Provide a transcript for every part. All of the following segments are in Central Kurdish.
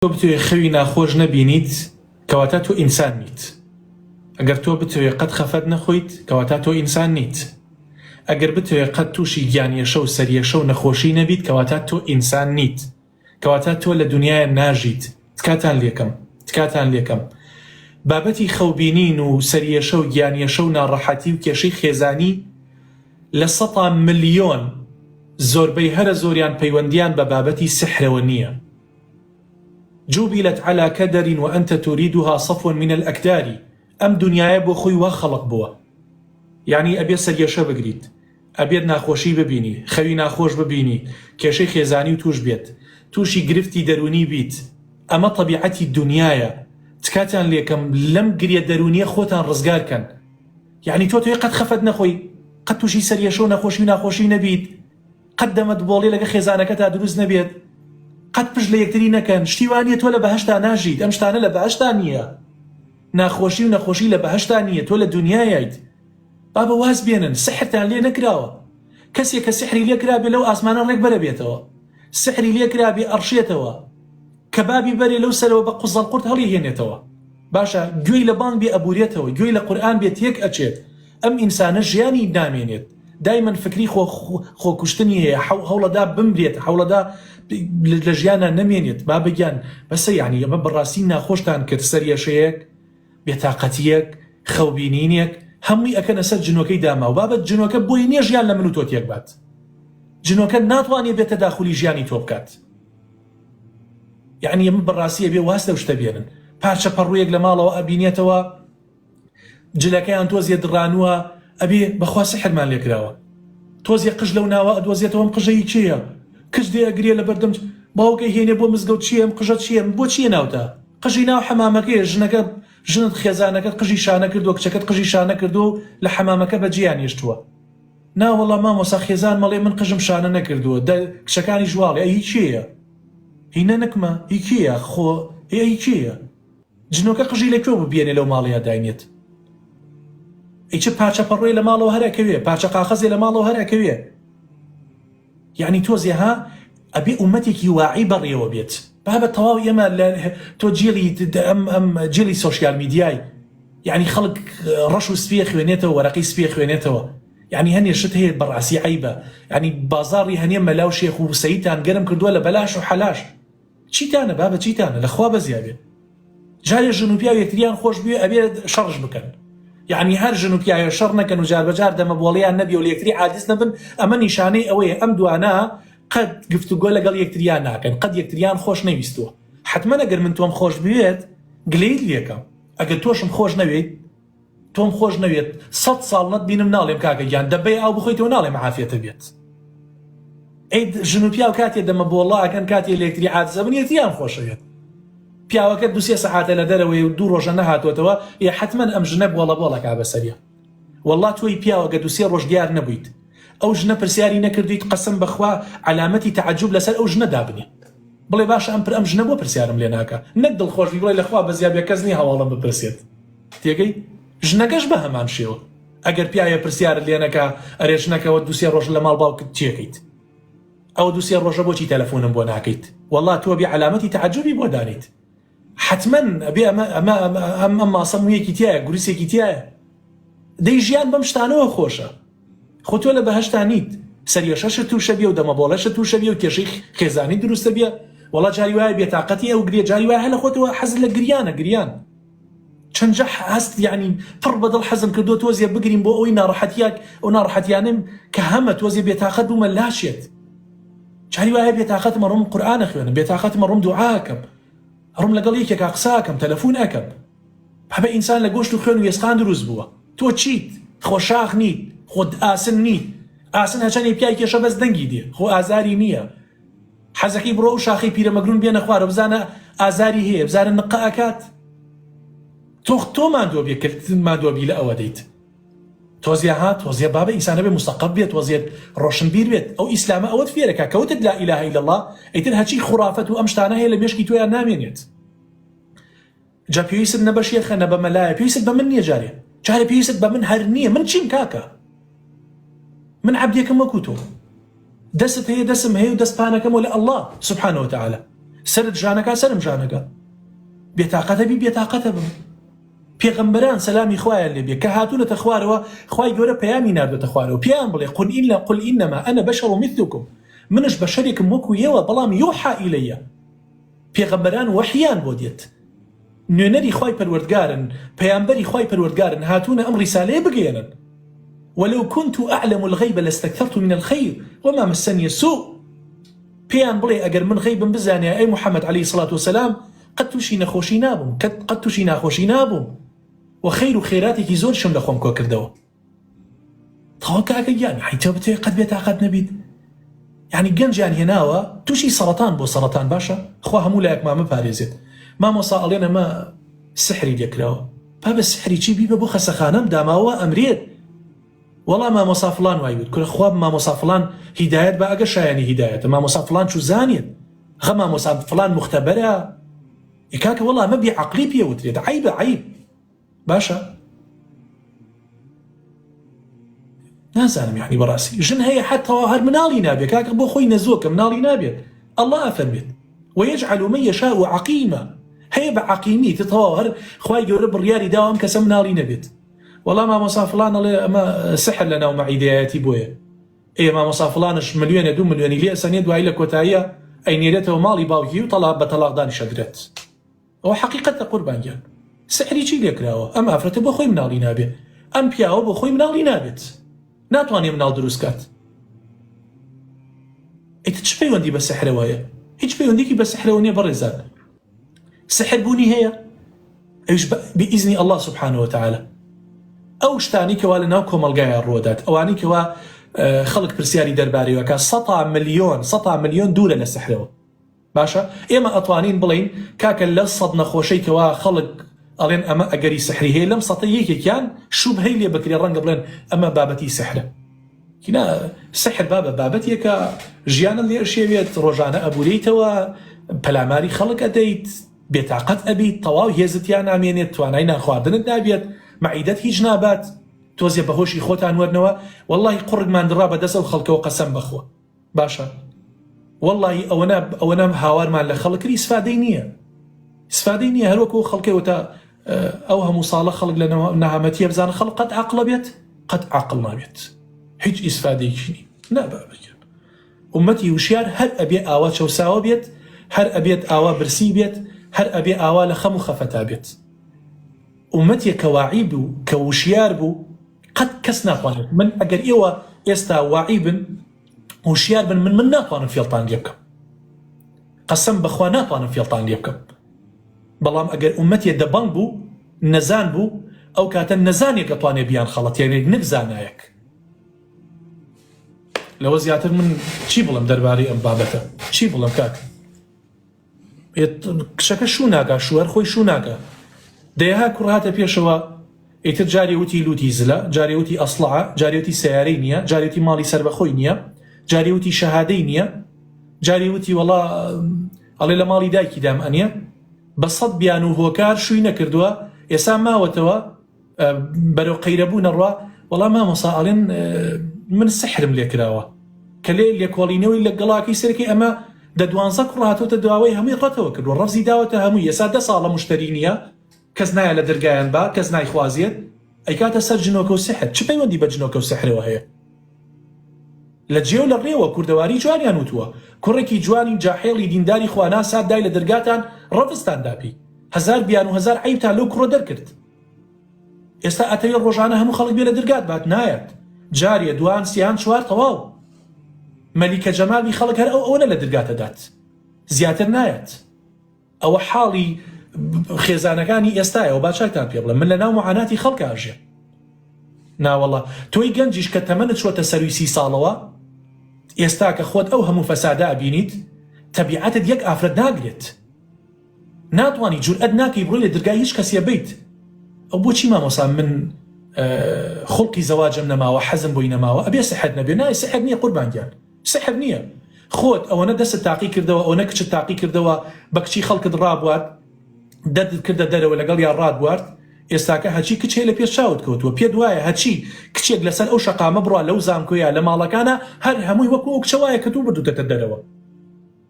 تۆ بتوێ خەوی ناخۆش نەبینیت کەواتە تۆ ئینسان نیت. ئەگەر تۆ بتوێ قەت خەفەت نەخۆیت کەواتە تۆ ئینسان نیت. ئەگەر بتوێ قەت تووشی گیانیەشە و سەریەشە و نەخۆشی نەبیت کەواتە تۆ ئینسان نیت، کەواتە تۆ لە دنیاە ناژیت. تکاتان لێکەم بابەتی خەوبینین و سەریەشە و گیانیەشە و ناڕەحەتی و کێشەی خێزانی لە 100 ملیۆن زۆربەی هەرە زۆریان پەیوەندیان بە بابەتی سحرەوە نییە. جوبلت على كدر وأنت تريدها صفوا من الأكدار. ئەم دنیاە بۆ خۆی وا خەڵق بووە، یعنی ئەبێ سەریەشە بگریت، ئەبێت ناخۆشی ببینی، خەوی ناخۆش ببینی، کێشەی خێزانی و توش بێت، تووشی گرفتی دەرونی بیت. ئەمە طبیعەتی دنیاە. تکاتان لێکەم لەم گریە دەرونیە خۆتان ڕزگارکەن. یعنی تۆ قەت خەفەت نەخۆی، قەت تووشی سەریەشە و ناخۆشی نەبیت، قەت دەمەت بۆڵێ لەگە خێزانەکە تا دروست نەبێت، قەت پشت لە یەکتری نەکەن، شتیوانیە تۆ لە بەهەشتا ناژیت. ئەم شتانە لە بەهەشتا نییە. ناخۆشی و نەخۆشی لە بەهەشتا نییە، تۆ لە دنیاییت. با بە واز بێنن سحرتان لێ نەکراوە. کەسێک کە سحری لێکرابێ لەو ئاسمانە ڕێک بەرە بێتەوە، سحری لێکرابێ ئەڕشێتەوە، کەبابی بەرێ لەو سەرەوە بە قوزەڵ قورت هەڵی هێنێتەوە. باشە گوێی لە بانگ بێ ئەبورێتەوە، گوێی لە قورئان بێ تێک ئەچێت. ئەم ئینسانە ژیانی نامێنێت، دایمەن فکری خۆکوشتنی هەیە، هەوڵەدا بمرێت، هەوڵەدا لە ژیانە نەمێنێت. با بگیان بەسە یعنی ئەمە بەڕاستی ناخۆشتان کرد، سەریەشەیەک، بێتاقەتیەک، خەوبینینێک، هەمووی ئەکەنە سەر جنۆکەی داما و بابەت جنۆکە بۆی نییە ژیان لە من و تۆ تێک بات. جنۆکە ناتوانێت بێتە داخولی ژیانی تۆ بکات. یعنی ئەمە بەڕاستیە بێ واز لەو شتە بێنن. پارچە پەڕوویەک لە ماڵەوە ئەبینێتەوە، جلەکەیان تۆزیە دڕانووە، ئەبێ بەخوا سحرمان لێکراوە، تۆزیە قژ لەو ناوە ئەدۆزێتەوە. ئەم قژەی چییە؟ کچ دێ ئەگرێ لە بەردەم باوکەی هێنێ بۆ مزگەوت. چییە ئەم قژە؟ چییە؟ بۆ چییە ناوتە؟ قژی ناو حەمامەکەیە. ژنت خێزانەکەت قژی شانە کردو، کچەکەت قژی شانە کردو، لە حەمامەکە بەجیان هێشتووە. ناوەڵا مامۆسا خێزان مەڵێ من قژم شانە نەکردووە، کچەکانی ژواڵێ. هی چییە؟ هینە نەکمە. هی کییە؟ خۆ هی چییە؟ جنۆکە قژی لەکوێ ببیێنێ لەو ماڵەیە داینێت؟ ئیچ پارچە پەڕۆی لە ماڵەوە هەرەکەوێ، پارچە قاقەزێ لە ماڵەوە هەرەکەوێ. یعنی تۆزێ ها ئەبێ ئومەتێکی واعی بەڕێوە بێت. بابە تەواو ئێمە تۆ جێلی سۆشیال میدیای، یعنی خەڵک ڕەش و سپێ خوێنێتەوە، وەرەقی سپێ خوێنێتەوە. یعنی هەنێ شت هەیە بەڕاستی عیبە. یعنی بازاڕی هەنێ مەلاو شێخ و سەیدتان گەرم کردووە لە بەلاش و حەلاش. چیتانە بابە چیتانە؟ لەخوا بەزیابێ. جارێ ژن و پیا یەکتریان خۆش بێ ئەبێ شەڕش بکەن. یعنی هەر ژن و پیاوە شەڕ نەکەن و جار بەجار دەمە بۆڵیان نەبی و لە یەکتری عاجز نەبن. ئەمە نیشانەی ئەوەیە ئەم دوانە قەت گفتوگۆ لەگەڵ یەکتریان ناکەن، قەت یەکتریان خۆش نەویستووە. حتمما ئەگەر من تۆم خۆش بوێت گلەیت لێکەم، ئەگەر تۆشم خۆش نەوێت، تۆم خۆش نەوێت، 100 ساڵ نەتبینم ناڵێم کاکە گیان دەبێ ئاو بخۆیتەوە ناڵێم عافیەتە بێت. ئەی ژن و پیاو کاتێ دەمە بۆڵاکەن کاتێ لە یەکتری عاجزە بن یەکتریان خۆشەوێت. پیاوەکە 2-3 سەعاتە لە دەرەوەی و 2 ڕۆژە نەهاتوەتەوە، حتمما ئەم ژنە بۆڵە بۆڵەکا بەسەریە. وەڵڵا تۆی پیاوەکە 2-3 ڕۆژ دیار نەبوویت، ئەو ژنە پرسیاری نەکردیت، قەسەم بەخوا علامەتی تەعەجوب لەسەر ئەو ژنە دابنێ. بڵێ باشە ئەم ژنە بۆ پرسیارم لێ ناکە، نەک دڵخۆشی بڵێ لەخوا بەزیابێ کەس نی هەواڵم بپرسێت. تێگەی؟ ژنەکەش بە هەمان شێوە ئەگەر پیاوە پرسیارت لێ نەکا، ئەرێ ژنەکەەوە 2-3 ڕۆژ لە ماڵ باوکت چێکەیت؟ ئەو 2-3 ڕۆژە بۆچی تەلەفۆنم بۆ ناکەیت؟ وەڵڵا تۆ بێ علامەتی تەعەجوبی بۆ دانیت. حتمما ئەبێ ئەم ماسە مویەکی تایە، گوریسێکی تایە. دەی ژیان بەم شتانەوە خۆشە. خۆ تۆ لە بەهەشتا نیت، سەریەشەشت تووشە بێ و دەمەبۆڵەشت تووشە بێ و کێشەی خێزانی دروستە بێ. وەڵا جاری وایە بێتاقەتی ئەو گرێ، جاری وایە هەلە خۆتەوە حەزت لە گریانە. گریان چەندجە هەست، یعنی پڕ بەدڵ حەزم کردو تۆزیە بگرین بۆ ئەوەی ناڕەحەتیاک ئەو ناڕەحەتیانم کە هەمە تۆزیە بێتاقەت بوومە لاشێت. جاری وایە بێتاقەتمە ڕۆم قورئانە خوێنم، بێتاقەتمە ڕۆم دوعاکەم، ڕۆم لەگەڵ یەکێکا قساکەم، تەلەفۆن ئەکەم. هەبە ئینسان لە گۆشت و خوێن و ێسقان دروست بووە. تۆ چیت؟ خۆ شاخ نیت، خۆ ئاسن نیت. ئاسن هەچەنێ پیای کێشە بەس دەنگی دێ، خۆ ئازاری نییە. حەزەکەی بڕۆ و شاخی پیرەمەگرون بێنە خوارە، بزانە ئازاری هەیە، بزانە نقە ئەکات. تۆ مادووە بێ کرد، مادووە بی لە ئەوە دەیت. تۆزیە بابە ئینسانە بێ مستەقب بێت، تۆزیێت ڕۆشنبیر بێت. ئەو ئیسلامە ئەوەت فێرەکە کەوتت لا ئیلاهە ئیلا الله، ئەیتر هەچی خوڕافەت و ئەم شتانە هەیە لە مێشکی تۆیان نامێنێت. جا پێویست نە بە شێخە نە بە مەلایە، پێویست بە من نییە. جارێ پێویست بە من هەر نییە. من چیم کاکە؟ من عەبدێکم وەکو تۆ، دەست هەیە دەسم هەیە و دەستپانەکەم وە لە ئەڵڵا سوبحانەوە تەعالە. سرت ژانەکە سرم ژانەکە، بێتاقەتە بی بێتاقەتە بم. پێغەمبەران سەلامی خوایان لێبێ کە هاتوونەتە خوارەوە، خوای گەورە پەیامی ناردوێتە خوارەوە، پێیان بڵێ قل ئینەما ئەنە بەشەڕ مثلکم، منش بەشەرێکم وەکو ئێوە بەڵام یوحا ئیلەیە. پێغەمبەران وەحیان بۆ دێت، نوێنەری خوای پەروەردگارن، پەیامبەری خوای پەروەردگارن، هاتوونە ئەم ڕیسالەیە بگێنن. ولو كنت أعلم الغيب لاستكثرت من الخير وما مسني السوء. پێیان بڵێ ئەگەر من غیبم بزانێ ئەی محەممەد عەلەیهی سڵات وسەلام قەت تووشی نەخۆشی نابووم، قەت تووشی ناخۆشی نابووم و خەیر و خێراتێکی زۆرشم لە خۆم کۆ کردەوە. تەواو کاکە گیان حیتە بتێ قەت بێتاقەت نەبیت، یعنی گەنجیان هێناوە تووشی سەرەتان بۆ سەرەتان باشە، خوا هەموو لایەکمان بپارێزێت. مامۆستا ئەڵێن ئەمە سحری لێکراوە، با بە سحری چی بیبە بۆ خەسەخانەم داماوە ئەمرێت، وەڵا مامۆستا فڵان وای بوت کورە خواب مامۆستا فڵان هیدایەت بە ئەگە شایانی هیدایەتە، مامۆستا فڵان چوو زانێت غە مامۆستا فڵان مختەبەرە، کاکە وەڵا ئەمە بێعەقلی پێوترێت، عیبە عیب. باشە نازانم یعنی بەڕاستی ژن هەیە حتەوە هەر مناڵی نابێت، کاکە بۆ خۆی نەزۆکە مناڵی نابێت، ئەڵڵا ئەفەرمێت وەیەجعەل من یەشاء عەقیمە، هەیە بە عەقیمی تەواو هەر خوای گەورە بڕیاری داوە ئەم کەسە مناڵی نەبێت. وەڵا مامۆستا فڵان ئەڵێ ئەمە سحر لە ناو مەعیدەیەتی بۆیە، مامۆستا فڵانش ملیۆنە 2 ملیۆنی لێ ئەسەنێ دوایی لە کۆتاییە ئەینێرێتەوە ماڵی باوکی و تەلاق بە تەلاقدانی شەدرێت. ئەوە حەقیقەتە قوربانگیان، سحری چی لێکراوە؟ ئەم ئافرەتە بۆ خۆی مناڵی نابێت، ئەم پیاوە بۆ خۆی مناڵی نابێت، ناتوانێت مناڵ دروست کات. ئیتر چ پەیوەندی بە سحرەوەیە؟ هیچ پەیوەندێکی بە سحرەوە نییە بەڕێزان. سحر بوونی هەیە ئەوش بئیزنی الله سبحانه وتعالى. ئەو شتانی کەوا لە ناو کۆمەلگایە ڕۆدات، ئەوانی کەوا خەڵک پرسیاری دەربارەوەکە 100 ملیۆن دوورە لە سحرەوە. باشە ئێمە ئەتوانین بڵین کاکە لە 100 نەخۆشەی کەوا خەڵک ئەڵێن ئەمە ئەگەری سحری هەیە لەم 100 یەکێکیان شوبهەی لێ بکرێ، ڕەنگە بڵێن ئەمە بابەتی سحرە. کینا سحر بابەتێکە ژیانە لێ شێوێت، ڕۆژانە ئەبورێیتەوە، پەلاماری خەڵک ئەدەیت، بێتاقەت ئەبیت، تەواو هێزتیان نامێنێت، توانای ناخواردنت نابێت، مەعیدەت هیچ نابات، تۆزێ بەهۆشی خۆتان وەرنەوە. وەڵڵاهی قوڕگمان دڕا بە دەست و خەڵکەوە قەسەم بەخۆ. باشە وەڵڵاهی ئەوەنە هاوارمان لە خەڵکری سفادەی نییە، هەروەکو خەڵکەوەتە ئەو هەموو ساڵە خەڵک لە نەهامەتیە بزانە خەڵک قەت عەقڵە بێت، قەت عەقڵ نابێت، هیچ ئیسفادەیەکی نابابەکەن. ئومەتی وشیار هەر ئەبێ ئاوا چەوساوە بێت، هەر ئەبێت ئاوا برسی بێت، هەر ئەبێ ئاوا لە خەم و خەفەتا بێت. ئومەتێک کە واعی بوو کە وشیار بوو قەت کەس ناتوانێت. من ئەگەر ئێوە ئێستا واعی بن وشیار بن من ناتوانم فێڵتان لێ بکەم، قەسەم بەخوا ناتوانم فێڵتان لێ بکەم. بەڵام ئەگەر ئومەتێ دەبەنگ بوو نەزان بوو ئەو کاتە نەزانێک ئەتوانێ بیان خەڵەت، یانێک نەزانایەک. لەوە زیاتر من چی بڵم دەربارەی ئەم بابەتە؟ چی بڵم کاک؟ کشەکە شوو ناکا، شووەر خۆی شوو ناکە. دەیەها کوڕهاتە پێشەوە ئیتر جارێ وتی لوتی زلە، جارێ وتی ئەسڵعە، جارێ وتی سەیارەی نییە، جارێ وتی ماڵی سەربەخۆی نییە، جارێ وتی شەهادەی نییە، جارێ وتی وەڵا ئەڵێ لە ماڵی دایکی دام ئەنیە. بە 100 بیان و هۆکار شووی نەکردووە، ئێستا ماوەتەوە بەرەو قەیرەبوو نەڕوا، وەڵا مامۆستا ئەڵێن من سحرم لێکراوە کە لێ لێکۆڵینەوەی لە گەڵاکی سەرەکەی ئەمە دە 12 کوڕ هاتووەتە دواوەی هەمووی ڕەتەوە کردووە، ڕەفزی داوەتە هەمووی. ئێستا 10 ساڵە موشتەری نییە، کەس نایە لە دەرگایان با، کەس نایخوازیێت، ئەیکاتە سەر جنۆکە و سحر. چ پەیوەندی بە جنۆکە و سحرەوە هەیە؟ لە جێ و لە ڕێوە کوردەواری جوانیان وتووە، کوڕێکی جوانی جاحێڵی دینداری خواناسات دای لە دەرگاتان ڕەفزتان داپی، 1000 بیان و 1000 عیبتان لەو کوڕە دەرکرد. ئێستا ئەتەوێت ڕۆژانە هەموو خەڵک بێ لە دەرگات بات، نایەت. جاریە دوان سیان چوار تەواو مەلیکە جەمالی خەڵک هەر ئەوەنە لە دەرگاتە دات، زیاتر نایەت. ئەوە حاڵی خێزانەکانی ئێستایەوە با چاکتان پێ بڵێم، من لە ناو معاناتی خەڵک ئاژێ. ناوەڵە تۆی گەنجیش کە تەمەنت چوەتە سەروی 30 ساڵەوە، ئێستا کە خۆت ئەو هەموو فەسادا ئەبینیت، تەبیعەتت یەک ئافرەت ناگرێت، ناتوانی جورئەت ناکەی بڕۆی لە دەرگای هیچ کەسێ بیت. ئەو بۆچی مامۆسا من خڵقی زەواجم نەماوە، حەزم بۆی نەماوە، ئەبێ سحر نەبێ؟ نای سحر نییە قوربانگیان، سحر نییە. خۆت ئەوەنە دەست تاقی کردەوە، ئەوەنە کچت تاقی کردەوە، بە کچی خەڵکت ڕابوات، دەست کردە دەرەوە لەگەڵ یان ڕادبوارد، ئێستاکە هەچی کچێ لە پێش چاوت کەوتووە، پێت وایە هەچی کچێک لەسەر ئەو شەقامە بڕوا لەو زانکۆیە لە ماڵەکانە هەر هەمووی وەکو ئەو کچە وایە کە دوو بردووتەتە دەرەوە.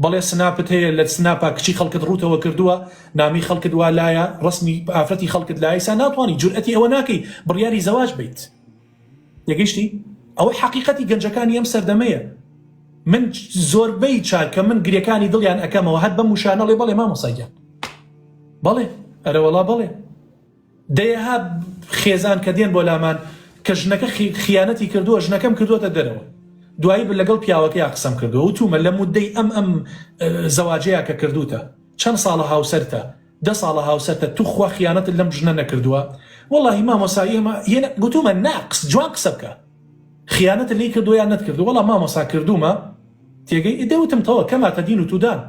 بەڵێ سناپت هەیە لە سناپا کچی خەڵکت ڕوتەوە کردووە نامی خەڵکت وا لایە ڕسمی ئافرەتی خەڵکت لایسا ناتوانانی جورئەتی ئەوە ناکەی بڕیاری زەواج بیت یەگەیشتی ئەوە حەقیقەتی گەنجەکانی ئەم سەردەمەیە من زۆربەی چاکە من گرێکانی دڵیان ئەەکەمەوە هەت بە موشانەڵێ بەڵێ مامۆساییان بەڵێ ئەرەوەڵا بەڵێ دەیەها خێزان کە دێن بۆ لامان کە ژنەکە خیانەتی کردووە ژنەکەم کردووەتە دەرەوە دوایی لەگەڵ پیاوەکەی قسەم کردووە وتومە لە مودەی ئەم زەواجەیە کە کردوتە چەند ساڵە هاوسەرتە 10 ساڵە هاوسەرتە تو خوا خیانەتت لەم ژنە نەکردووە وەڵڵاهی مامۆسایی گوتومە ناقص جوان قسە بکە خیانەت لێی کردووە یان نەکردو وەڵا مامۆسا کردومە تێگەی دەوتم تەوە کەماتە دین و تودان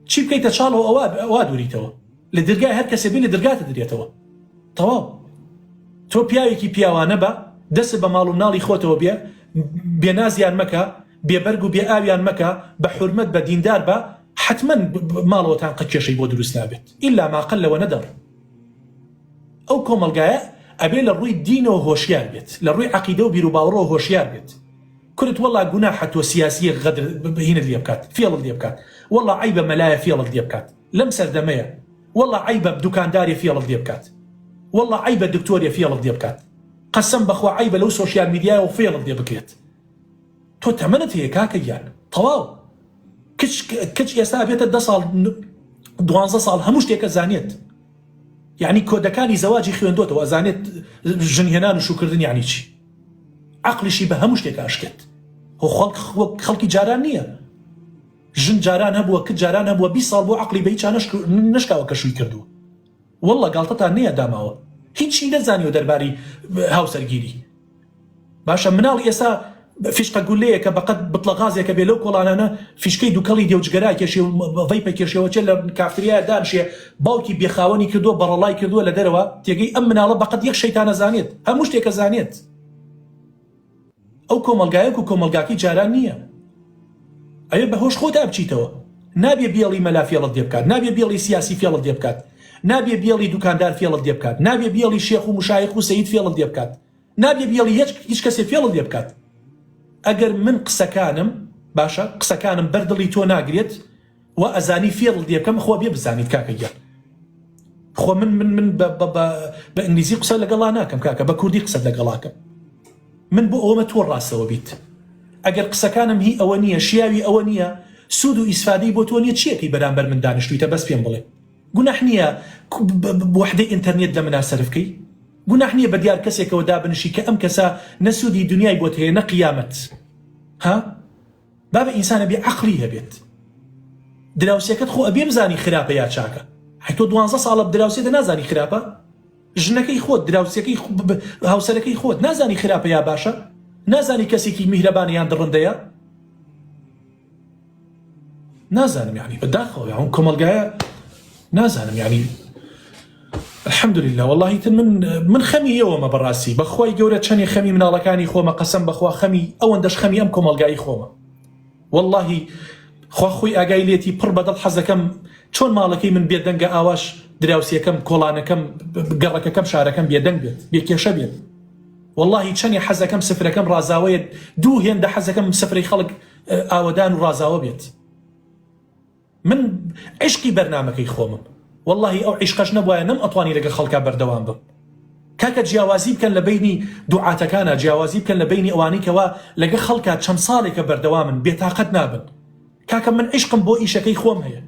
چی بکەیتە چاڵەوە ئەوە دووریتەوە لە دەرگای هەر کەسێ بێ لە دەرگاتە درێتەوە تەواو تۆ پیاوێکی پیاوانە بە دەست بە ماڵ و مناڵی خۆتەوە بێ بێنازیان مەکە بێبەرگ و بێ ئاویان مەکە بە حورمەت بە دیندار بە حتمما ماڵەوەتان قەکێشەی بۆ دروست نابێت ئیلا ماقل لەوە نەدەڕ ئەو کۆمەلگایە ئەبێ لە ڕووی دینەوە هۆشیار بێت لە ڕووی عەقیدە و بیر و باوەڕەوە هۆشیار بێت کورت وەڵا گوناحە تۆ سیاسیە غەدر بهینت لێ بکات فێڵت لێ بکات وەڵا عیبە مەلایە فێڵت لێ بکات لەم سەردەمەیە وەڵا عیبە دوکانداری فێڵت لێ بکات وەڵا عیبە دکتۆریە فێڵت لێ بکات قەسەم بەخوا عیبە لەو سۆشیال میدیایەوە فێڵت لێ بکرێت تۆ تەمەنت هەیە کاکە گیان تەواو کچ ئێستا بێتە 10 ساڵ 12 ساڵ هەموو شتێکە زانێت یعنی کۆدەکانی زەواجی خوێندۆتەوە ئەزانێت ژنهێنان و شوکردن یعنی چی عەقلیشی بە هەموو شتێک ئاشکێت خەڵکی جاران نییە ژن جاران هەبووە کت جاران هەبووە 20 ساڵ بۆ عەقلی بەی چا نشکاوە کە شووی کردووە وەڵڵا گاڵتەتان نییە داماوە هیچی نەزانیوە دەرباری هاوسەرگیری باشە مناڵ ئێستا فیشقە گولەیەکە بەقەت بتڵە غازێکە بێ لەو کۆڵانانە فیشکەی دووکەڵی دێوجگەرای کێشێ و ڤەیپە کێشێەوەچێ لە کافتریایە دانشێ باوکی بێخاوەنی کردووە بەڕەڵای کردووە لە دەرەوە تێگەی ئەم مناڵە بەقەت یەک شەیتانە زانێت هەموو شتێکە زانێت ئەو کۆمەلگایەک و کۆمەلگاکەی جاران نییە ئەوێ بەهۆش خۆتا بچیتەوە نابێ بێڵی مەلا فێڵت دێ بکات نابێ بێڵی سیاسی فێڵت دێ بکات نابێ بێڵی دوکاندار فێڵت دێ بکات نابێ بێڵی شێخ و مشایخ و سەید فێڵت دێ بکات نابێ بێڵی هیچ کەسێ فێڵت دێ بکات ئەگەر من قسەکانم باشە قسەکانم بەردڵی تۆ ناگرێت و ئەزانی فێڵت دێ بکەم خۆ بێ بزانیت کاکە گیان خۆ من بە ئینگلیزی قسە لەگەڵا ناکەم کاکە بە کوردی قسەت لەگەڵاکەم من بۆ ئەومە تۆ ڕاستەوە بیت ئەگەر قسەکانم هی ئەوە نییە شیاوی ئەوە نییە سوود و ئیسفادەی بۆ تۆ نییە چیەکەی بەرامبەر من دانیشتوویتە بەس پێم بڵێ گوناح نییە وحدەی ئینتەرنێت لە منە سەرف بکەی گوناح نییە بە دیار کەسێکەوە دابنشی کە ئەم کەسە نەسوودی دنیای بۆت هەیە نە قیامەت ها بابە ئینسانە بێ عەقلی هەبێت دراوسێکەت خۆ ئەبێ بزانی خراپە یا چاکە هەی تۆ 12 ساڵە دراوسێتە نازانی خراپە ژنەکەی خۆت دراوسەکەی هاوسەرەکەی خۆت نازانی خراپە یا باشە نازانی کەسێکی میهرەبانە یان دڕندەیە نازانم یعنی بەداخەوە یان کۆمەلگایە نازانم یعنی الحەمدولله والله من خەمی ئێوەمە بەڕاستی بەخوای گەورە چەندێک خەمی مناڵەکانی خۆمە قەسەم بەخوا خەمی ئەوەندەش خەمی ئەم کۆمەلگایی خۆمە والله خوا خۆی ئاگای لێتی پڕ بەدڵ حەزەکەم چۆن ماڵەکەی من بێدەنگە ئاواش دراوسیەکەم کۆڵانەکەم گەڕەکەکەم شارەکەم بێدەنگ بێت بێکێشە بێت والله چەندێ حەزەکەم سفرەکەم ڕازاوەیە دوو هێندە حەزەکەم سفرەی خەڵک ئاوەدان و ڕازاوە بێت من عشقی بەرنامەکەی خۆمم والله ئەو عیشقەش نەبووایە نەم ئەتوانی لەگە خەڵکا بەردەوام بم کاکە جیاوازی بکەن لە بینی دوعاتەکانە جیاوازی بکەن لە بینی ئەوانەی کەوا لەگە خەڵکا چەند ساڵێکە بەردەوامن بێتاقەت نابن کاکە من عشقم بۆ ئیشەکەی خۆم هەیە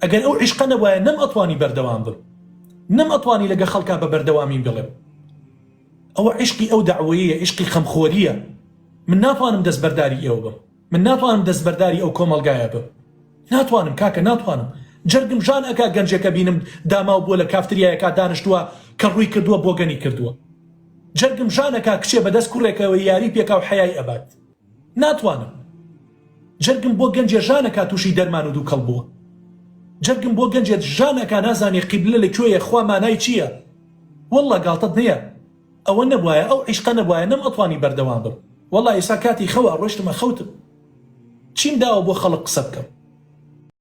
ئەگەر ئەو عیشقە نەبووایە نەم ئەتوانی بەردەوام بم نەم ئەتوانی لەگە خەڵکا بە بەردەوامین بڵێم ئەوە عشقی ئەو داواییە عشقی خەمخۆریە من ناتوانم دەستبەرداری ئێوە بم من ناتوانم دەستبەرداری ئەو کۆمەلگایە بم ناتوانم کاکە ناتوانم جەرگم ژان ئەکا گەنجێکە بینم داماو بۆ لە کافتریایەکە دانیشتووە کە ڕووی کردووە بۆ گەنی کردووە جەرگم ژانەکە کچێ بەدەست کوڕێکەوە یاری پێکا و حەیای ئەبات ناتوانم جەرگم بۆ گەنجێ ژانەکە تووشی دەرمان و دووکەڵ بووە جەرگم بۆ گەنجێت ژانەکە نازانێ قیبلە لەکوێیە خوا مانای چییە وەڵڵا گاڵتەت نییە ئەوە نەبوایە ئەو عیشقە نەبوایە نەم ئەتوانی بەردەوام بم وەڵڵا ئێستا کاتی خەوە ڕۆشتمە خەوتم چیم داوە بۆ خەڵک قسە بکەم